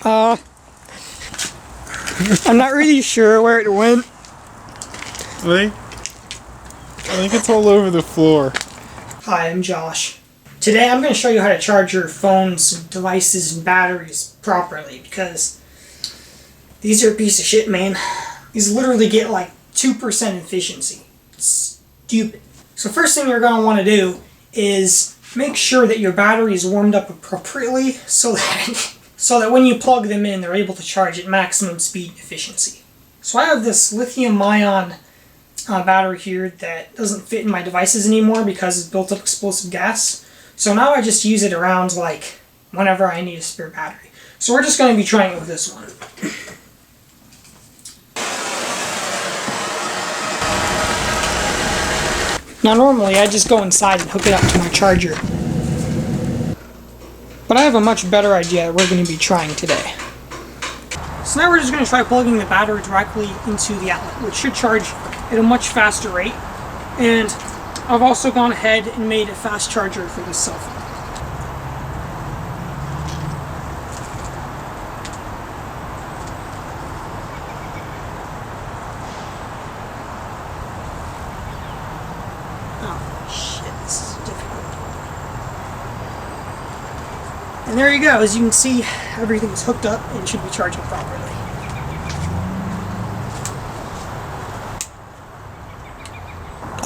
I'm not really sure where it went. Really? I think it's all over the floor. Hi, I'm Josh. Today I'm going to show you how to charge your phones, devices, and batteries properly, because these are a piece of shit, man. These literally get like 2% efficiency. It's stupid. So first thing you're going to want to do is make sure that your battery is warmed up appropriately so that when you plug them in, they're able to charge at maximum speed and efficiency. So I have this lithium-ion battery here that doesn't fit in my devices anymore because it's built up explosive gas. So now I just use it around like whenever I need a spare battery. So we're just going to be trying it with this one. Now normally I just go inside and hook it up to my charger. But I have a much better idea that we're going to be trying today. So now we're just going to try plugging the battery directly into the outlet, which should charge at a much faster rate. And I've also gone ahead and made a fast charger for this cell phone. Oh shit, this is difficult. And there you go, as you can see, everything's hooked up and should be charging properly.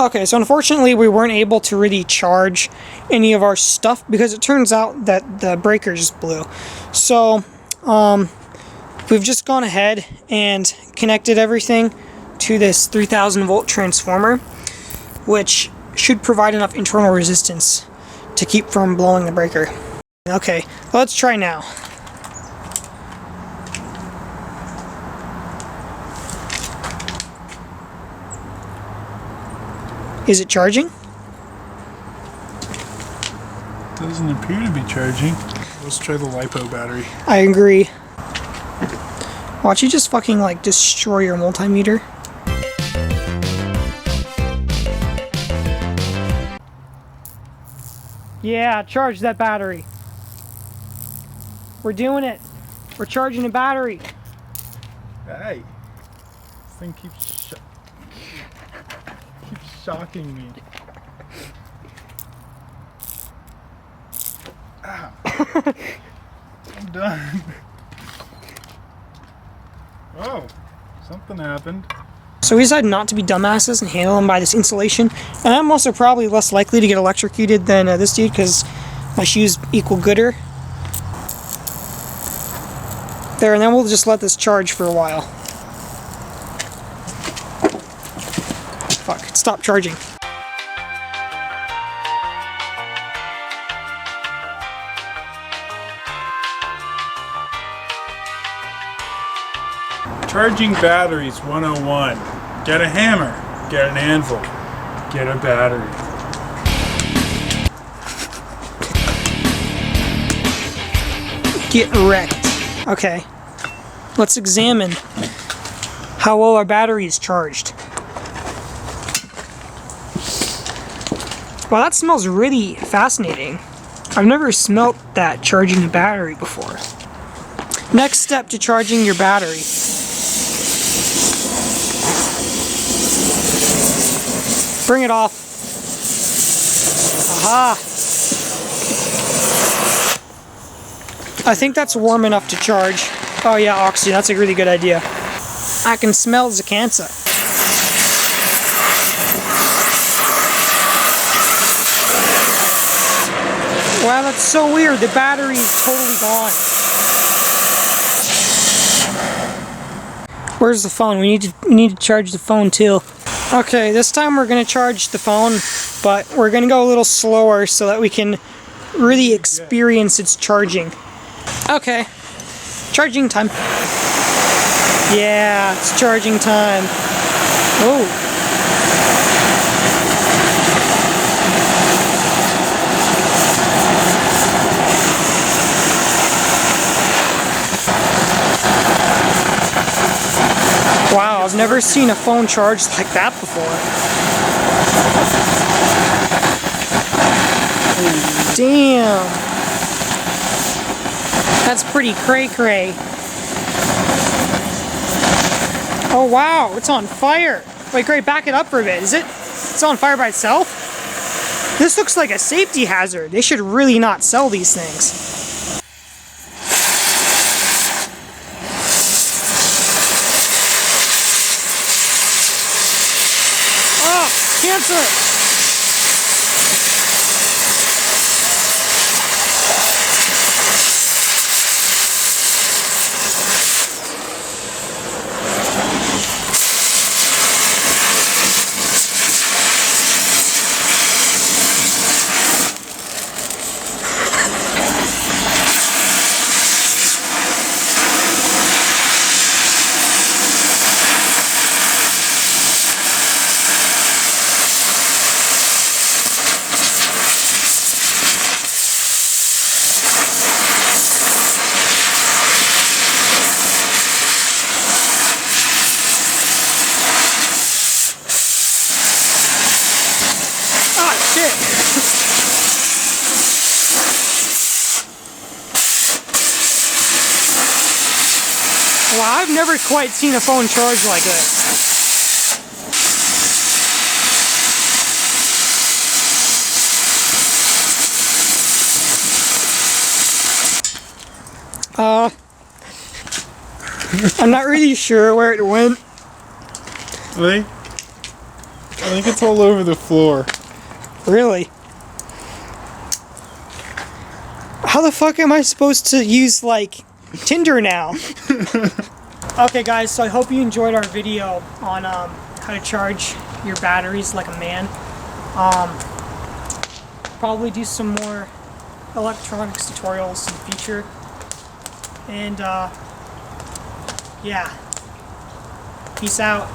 Okay, so unfortunately we weren't able to really charge any of our stuff because it turns out that the breaker just blew. So, we've just gone ahead and connected everything to this 3000 volt transformer, which should provide enough internal resistance to keep from blowing the breaker. Okay, let's try now. Is it charging? Doesn't appear to be charging. Let's try the LiPo battery. I agree. Watch you just fucking like destroy your multimeter. Yeah, charge that battery. We're doing it. We're charging a battery. Hey, this thing keeps shocking me. Ow. I'm done. Oh, something happened. So we decided not to be dumbasses and handle them by this insulation. And I'm also probably less likely to get electrocuted than this dude because my shoes equal gooder. There, and then we'll just let this charge for a while. Fuck, it stopped charging. Charging batteries 101. Get a hammer. Get an anvil. Get a battery. Get wrecked. Okay. Let's examine how well our battery is charged. Wow, that smells really fascinating. I've never smelt that charging a battery before. Next step to charging your battery. Bring it off. Aha! I think that's warm enough to charge. Oh yeah, oxygen, that's a really good idea. I can smell Zacansa. Wow, that's so weird. The battery is totally gone. Where's the phone? We need to charge the phone too. Okay, this time we're gonna charge the phone, but we're gonna go a little slower so that we can really experience its charging. Okay, charging time. Yeah, it's charging time. Oh. Wow, I've never seen a phone charged like that before. Damn. That's pretty cray-cray. Oh wow, it's on fire. Wait, great, back it up for a bit. Is it? It's on fire by itself? This looks like a safety hazard. They should really not sell these things. Oh, cancer! Wow, I've never quite seen a phone charge like this. I'm not really sure where it went. Really? I think it's all over the floor. Really? How the fuck am I supposed to use, like, Tinder now? Okay guys, so I hope you enjoyed our video on how to charge your batteries like a man. Probably do some more electronics tutorials in the future. And yeah. Peace out.